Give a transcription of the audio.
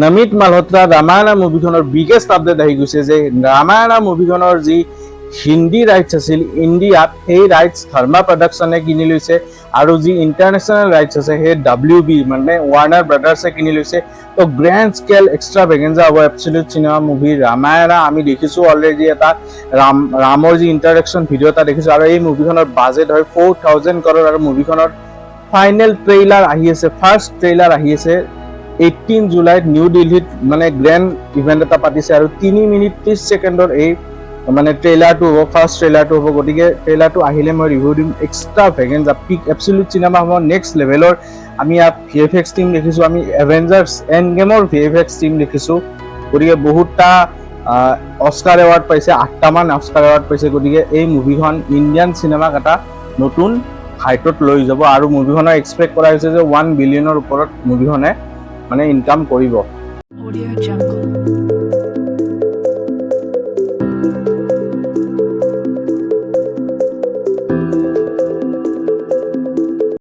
Namit Malhotra Ramayana মুভিখনৰ biggest update আহি গৈছে যে ৰামায়ণ মুভিখনৰ যি হিন্দী ৰাইটছ আছিল ইণ্ডিয়াত সেই ৰাইটছ ধৰ্মা প্ৰডাকশ্যনে কিনি লৈছে আৰু যি ইণ্টাৰনেশ্যনেল ৰাইটছ আছে সেই WB মানে ৱাৰ্নাৰ ব্ৰাদাৰ্ছে কিনি লৈছে তো গ্ৰেণ্ড স্কেল এক্সট্ৰা ভেগেঞ্জা হ'ব এবছলিউট চিনেমা মুভি ৰামায়ণ আমি দেখিছোঁ অলৰেডি এটা ৰামৰ যি ইণ্টাৰেকশ্যন ভিডিঅ' এটা দেখিছোঁ আৰু এই মুভিখনৰ বাজেট হয় 4000 crore আৰু মুভিখনৰ ফাইনেল ট্ৰেইলাৰ আহি আছে ফাৰ্ষ্ট ট্ৰেইলাৰ আহি আছে 18 জুলাইত নিউ দিল্লীত মানে গ্ৰেণ্ড ইভেণ্ট এটা পাতিছে আৰু 3 মিনিট 30 ছেকেণ্ডৰ এই মানে ট্ৰেইলাৰটো হ'ব ফাৰ্ষ্ট ট্ৰেইলাৰটো হ'ব গতিকে ট্ৰেইলাৰটো আহিলে মই ৰিভিউ দিম এক্সট্ৰা ভেগেঞ্জা পিক এবছলিউট চিনেমা হ'ব নেক্সট লেভেলৰ আমি ইয়াত VFX টিম দেখিছোঁ আমি এভেঞ্জাৰ্ছ এণ্ড গেমৰ VFX টিম দেখিছোঁ গতিকে বহুতটা অস্কাৰ এৱাৰ্ড পাইছে 8টামান অস্কাৰ এৱাৰ্ড পাইছে গতিকে এই মুভিখন ইণ্ডিয়ান চিনেমাক এটা নতুন হাইটত লৈ যাব আৰু মুভিখনৰ এক্সপেক্ট কৰা হৈছে যে 1 বিলিয়নৰ ওপৰত মুভিখনে মানে ইনকাম কৰিব।